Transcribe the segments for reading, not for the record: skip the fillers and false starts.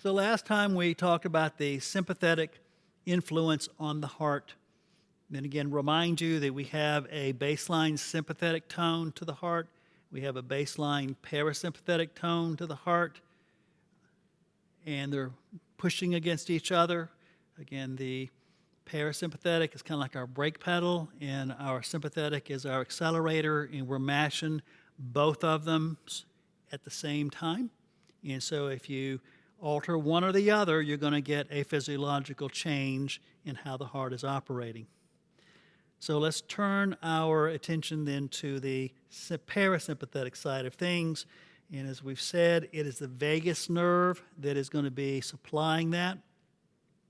So last time we talked about the sympathetic influence on the heart. Then again, remind you that we have a baseline sympathetic tone to the heart. We have a baseline parasympathetic tone to the heart. And they're pushing against each other. Again, the parasympathetic is kind of like our brake pedal, and our sympathetic is our accelerator, and we're mashing both of them at the same time. And so if you alter one or the other, you're going to get a physiological change in how the heart is operating. So let's turn our attention then to the parasympathetic side of things. And as we've said, it is the vagus nerve that is going to be supplying that.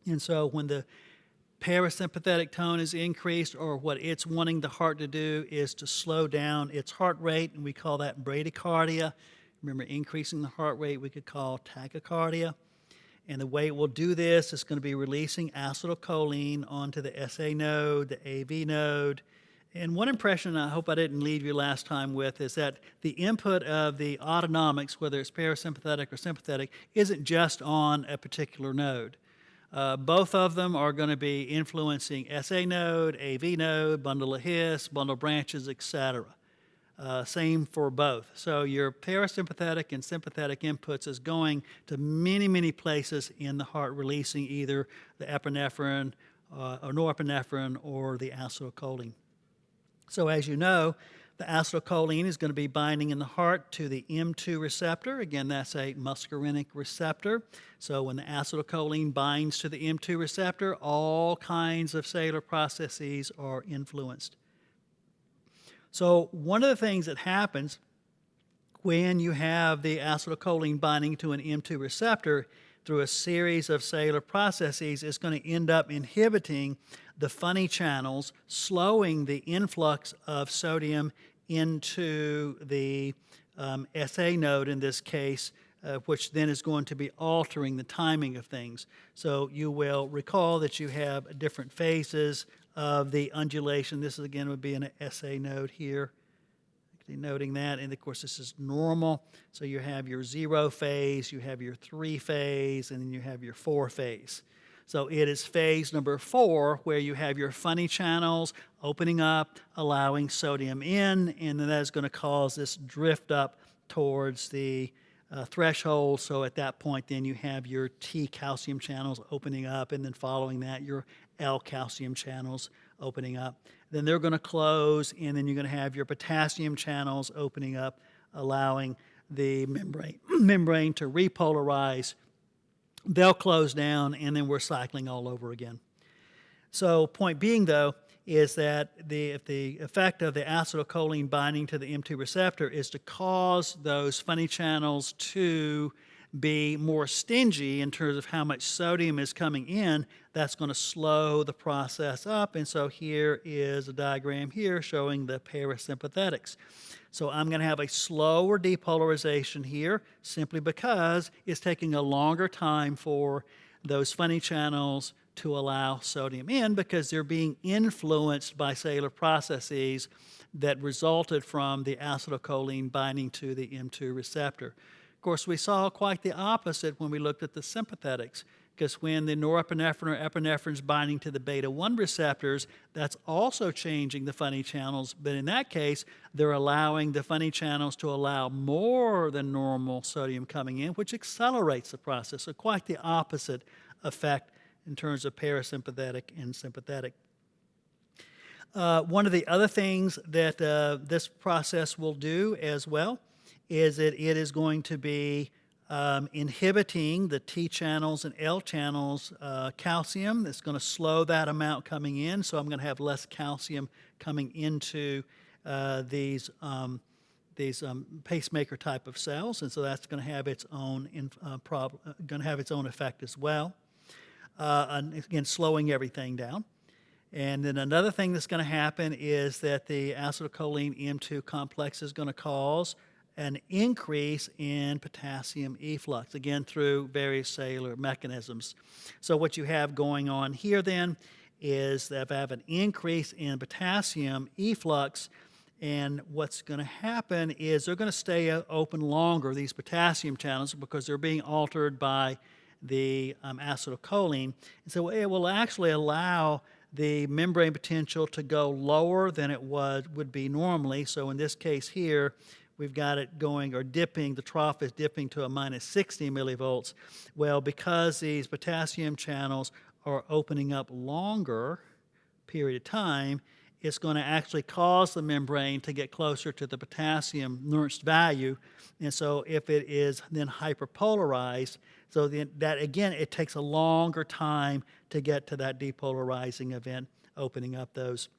And so when the parasympathetic tone is increased, or what it's wanting the heart to do is to slow down its heart rate, and we call that bradycardia. Remember, increasing the heart rate we could call tachycardia. And the way it will do this is going to be releasing acetylcholine onto the SA node, the AV node. And one impression I hope I didn't leave you last time with is that the input of the autonomics, whether it's parasympathetic or sympathetic, isn't just on a particular node. Both of them are going to be influencing SA node, AV node, bundle of His, bundle of branches, etc. Same for both. So your parasympathetic and sympathetic inputs is going to many, many places in the heart, releasing either the epinephrine or norepinephrine or the acetylcholine. So as you know, the acetylcholine is going to be binding in the heart to the M2 receptor. Again, that's a muscarinic receptor. So when the acetylcholine binds to the M2 receptor, all kinds of cellular processes are influenced. So one of the things that happens when you have the acetylcholine binding to an M2 receptor through a series of cellular processes is going to end up inhibiting the funny channels, slowing the influx of sodium into the SA node in this case, which then is going to be altering the timing of things. So you will recall that you have different phases of the undulation. This again would be an SA node here, denoting that. And of course, this is normal. So you have your 0 phase, you have your 3 phase, and then you have your 4 phase. So it is phase number 4 where you have your funny channels opening up, allowing sodium in, and then that is going to cause this drift up towards the threshold. So at that point, then you have your T calcium channels opening up, and then following that, your L calcium channels opening up. Then they're going to close, and then you're going to have your potassium channels opening up, allowing the membrane to repolarize. They'll close down, and then we're cycling all over again. So point being, though, is that if the effect of the acetylcholine binding to the M2 receptor is to cause those funny channels to be more stingy in terms of how much sodium is coming in, that's going to slow the process up. And so here is a diagram here showing the parasympathetics. So I'm going to have a slower depolarization here simply because it's taking a longer time for those funny channels to allow sodium in because they're being influenced by cellular processes that resulted from the acetylcholine binding to the M2 receptor. Of course, we saw quite the opposite when we looked at the sympathetics, because when the norepinephrine or epinephrine is binding to the beta-1 receptors, that's also changing the funny channels, but in that case, they're allowing the funny channels to allow more than normal sodium coming in, which accelerates the process. So quite the opposite effect in terms of parasympathetic and sympathetic. One of the other things that this process will do as well is that it is going to be inhibiting the T channels and L channels calcium. It's going to slow that amount coming in, so I'm going to have less calcium coming into these pacemaker type of cells, and so that's going to have its own effect as well. And again, slowing everything down. And then another thing that's going to happen is that the acetylcholine M2 complex is going to cause an increase in potassium efflux, again, through various cellular mechanisms. So what you have going on here then is that I have an increase in potassium efflux, and what's going to happen is they're going to stay open longer, these potassium channels, because they're being altered by the acetylcholine. And so it will actually allow the membrane potential to go lower than it would be normally. So in this case here, we've got it going or dipping, the trough is dipping to a minus 60 millivolts. Well, because these potassium channels are opening up longer period of time, it's going to actually cause the membrane to get closer to the potassium Nernst value. And so if it is then hyperpolarized, so then that again, it takes a longer time to get to that depolarizing event, opening up those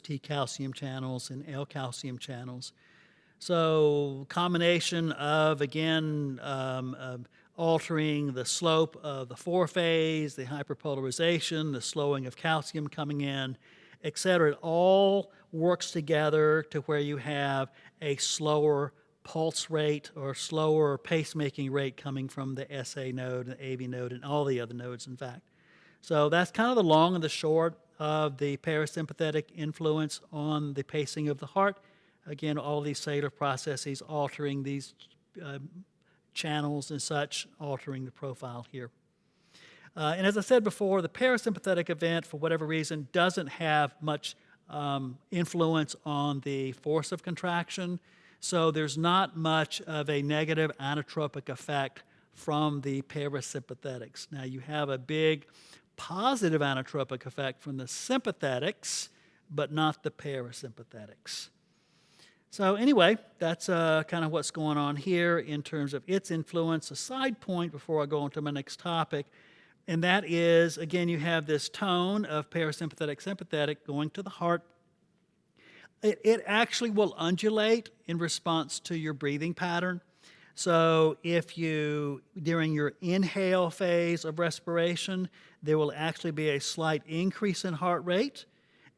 T calcium channels and L calcium channels. So combination of, again, altering the slope of the four-phase, the hyperpolarization, the slowing of calcium coming in, et cetera, it all works together to where you have a slower pulse rate or slower pacemaking rate coming from the SA node and the AV node and all the other nodes, in fact. So that's kind of the long and the short of the parasympathetic influence on the pacing of the heart. Again, all these cellular processes altering these channels and such, altering the profile here. And as I said before, the parasympathetic event, for whatever reason, doesn't have much influence on the force of contraction. So there's not much of a negative inotropic effect from the parasympathetics. Now you have a big positive inotropic effect from the sympathetics, but not the parasympathetics. So anyway, that's kind of what's going on here in terms of its influence. A side point before I go on to my next topic, and that is, again, you have this tone of parasympathetic, sympathetic going to the heart. It actually will undulate in response to your breathing pattern. So if you, during your inhale phase of respiration, there will actually be a slight increase in heart rate.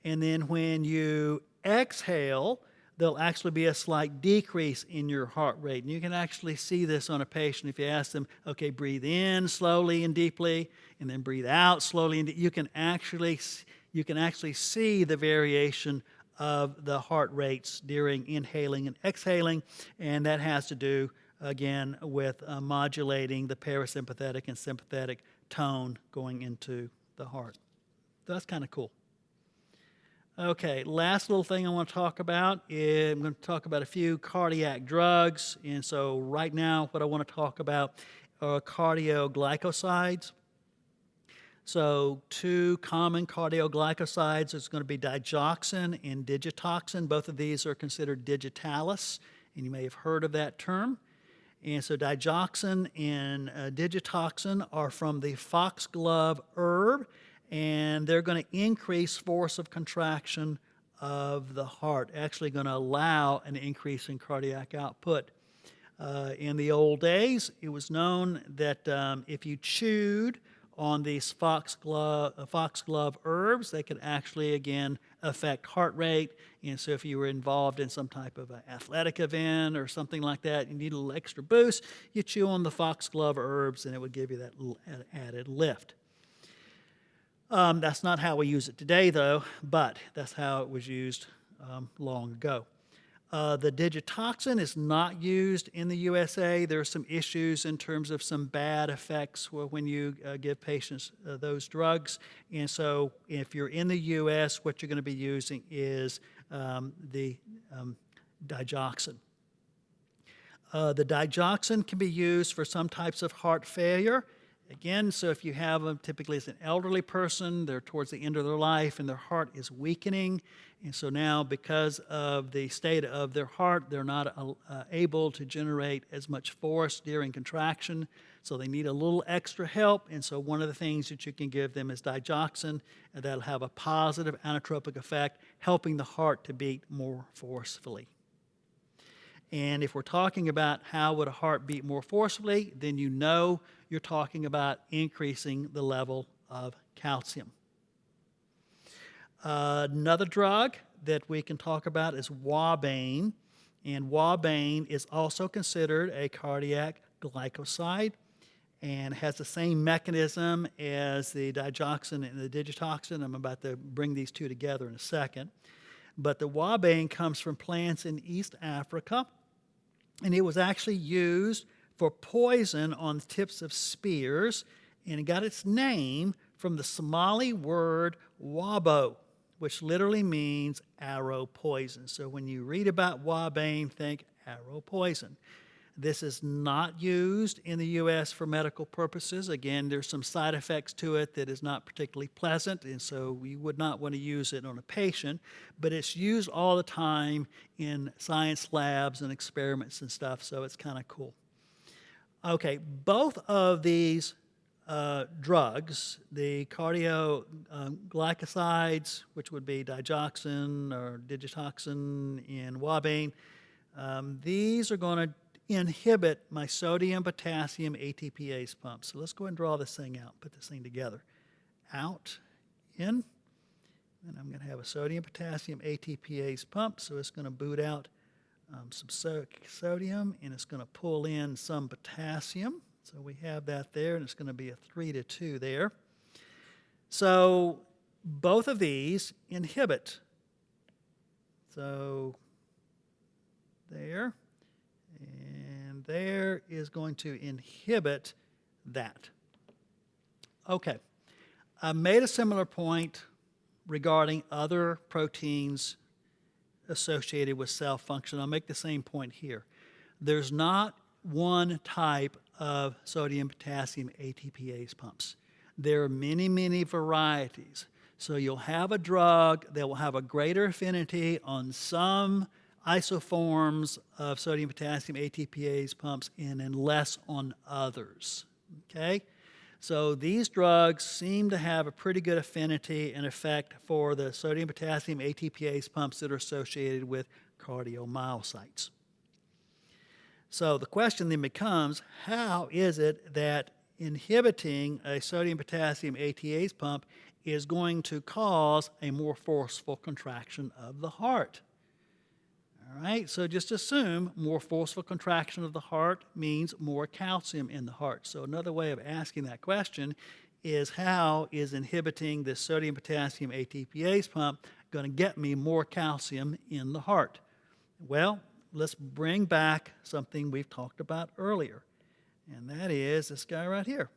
And then when you exhale, there'll actually be a slight decrease in your heart rate. And you can actually see this on a patient if you ask them, okay, breathe in slowly and deeply, and then breathe out slowly. And you can actually see the variation of the heart rates during inhaling and exhaling, and that has to do, again, with modulating the parasympathetic and sympathetic tone going into the heart. So that's kind of cool. Okay, last little thing I want to talk about is I'm going to talk about a few cardiac drugs. And so right now what I want to talk about are cardioglycosides. So two common cardioglycosides is going to be digoxin and digitoxin. Both of these are considered digitalis, and you may have heard of that term. And so digoxin and digitoxin are from the foxglove herb, and they're going to increase force of contraction of the heart, actually going to allow an increase in cardiac output. In the old days, it was known that if you chewed on these foxglove herbs, they could actually, again, affect heart rate. And so if you were involved in some type of an athletic event or something like that, you need a little extra boost, you chew on the foxglove herbs and it would give you that little added lift. That's not how we use it today, though, but that's how it was used long ago. The digitoxin is not used in the USA. There are some issues in terms of some bad effects when you give patients those drugs. And so if you're in the US, what you're going to be using is the digoxin. The digoxin can be used for some types of heart failure. Again, so if you have them, typically as an elderly person, they're towards the end of their life and their heart is weakening. And so now because of the state of their heart, they're not able to generate as much force during contraction. So they need a little extra help. And so one of the things that you can give them is digoxin, and that'll have a positive inotropic effect, helping the heart to beat more forcefully. And if we're talking about how would a heart beat more forcefully, then you know you're talking about increasing the level of calcium. Another drug that we can talk about is wabane. And wabane is also considered a cardiac glycoside and has the same mechanism as the digoxin and the digitoxin. I'm about to bring these two together in a second. But the wabane comes from plants in East Africa, and it was actually used for poison on the tips of spears, and it got its name from the Somali word wabo, which literally means arrow poison. So when you read about wabane, think arrow poison. This is not used in the U.S. for medical purposes. Again, there's some side effects to it that is not particularly pleasant, and so we would not want to use it on a patient, but it's used all the time in science labs and experiments and stuff, so it's kind of cool. Okay, both of these drugs, the cardioglycosides, which would be digoxin or digitoxin and wabane, these are going to inhibit my sodium-potassium ATPase pump. So let's go ahead and draw this thing out, put this thing together. Out, in, and I'm going to have a sodium-potassium ATPase pump, so it's going to boot out some sodium, and it's going to pull in some potassium. So we have that there, and it's going to be a 3-to-2 there. So both of these inhibit. So there. And there is going to inhibit that. Okay, I made a similar point regarding other proteins associated with cell function. I'll make the same point here. There's not one type of sodium-potassium ATPase pumps. There are many, many varieties. So you'll have a drug that will have a greater affinity on some isoforms of sodium-potassium ATPase pumps and less on others, okay? So these drugs seem to have a pretty good affinity and effect for the sodium-potassium ATPase pumps that are associated with cardiomyocytes. So the question then becomes, how is it that inhibiting a sodium-potassium ATPase pump is going to cause a more forceful contraction of the heart? All right, so just assume more forceful contraction of the heart means more calcium in the heart. So another way of asking that question is, how is inhibiting the sodium-potassium ATPase pump going to get me more calcium in the heart? Well, let's bring back something we've talked about earlier, and that is this guy right here.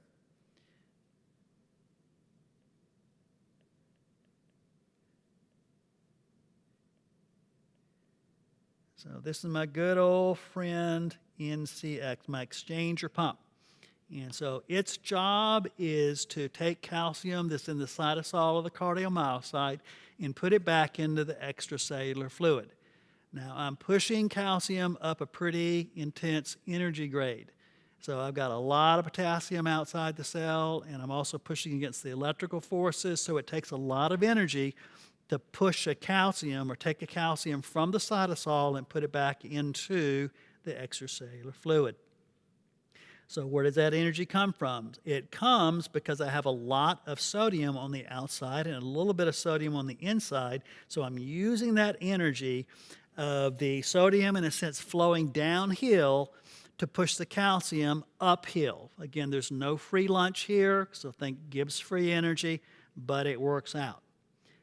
So this is my good old friend NCX, my exchanger pump. And so its job is to take calcium that's in the cytosol of the cardiomyocyte and put it back into the extracellular fluid. Now I'm pushing calcium up a pretty intense energy grade. So I've got a lot of potassium outside the cell, and I'm also pushing against the electrical forces, so it takes a lot of energy to push a calcium or take a calcium from the cytosol and put it back into the extracellular fluid. So where does that energy come from? It comes because I have a lot of sodium on the outside and a little bit of sodium on the inside, so I'm using that energy of the sodium, in a sense, flowing downhill to push the calcium uphill. Again, there's no free lunch here, so think Gibbs free energy, but it works out.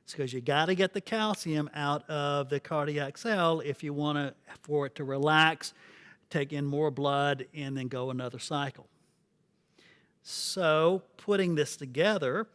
It's because you got to get the calcium out of the cardiac cell if you want for it to relax, take in more blood, and then go another cycle. So putting this together,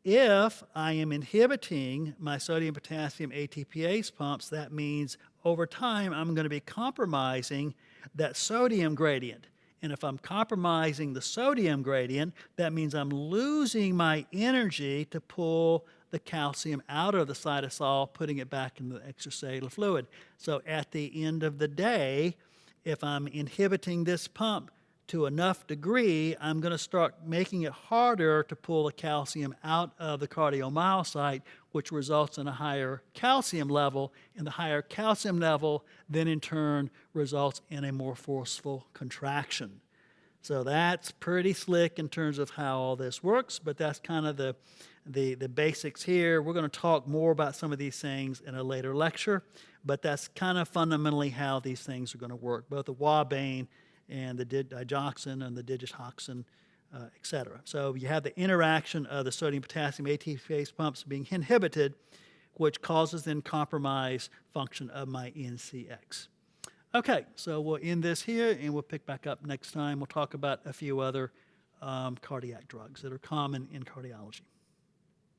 if I am inhibiting my sodium-potassium ATPase pumps, that means over time I'm going to be compromising that sodium gradient. And if I'm compromising the sodium gradient, that means I'm losing my energy to pull the calcium out of the cytosol, putting it back in the extracellular fluid. So at the end of the day, if I'm inhibiting this pump to enough degree, I'm going to start making it harder to pull the calcium out of the cardiomyocyte, which results in a higher calcium level, and the higher calcium level then in turn results in a more forceful contraction. So that's pretty slick in terms of how all this works, but that's kind of the basics here. We're going to talk more about some of these things in a later lecture, but that's kind of fundamentally how these things are going to work, both the wabane and the digoxin and the digitoxin, et cetera. So you have the interaction of the sodium-potassium ATPase pumps being inhibited, which causes then compromised function of my NCX. Okay, so we'll end this here, and we'll pick back up next time. We'll talk about a few other cardiac drugs that are common in cardiology.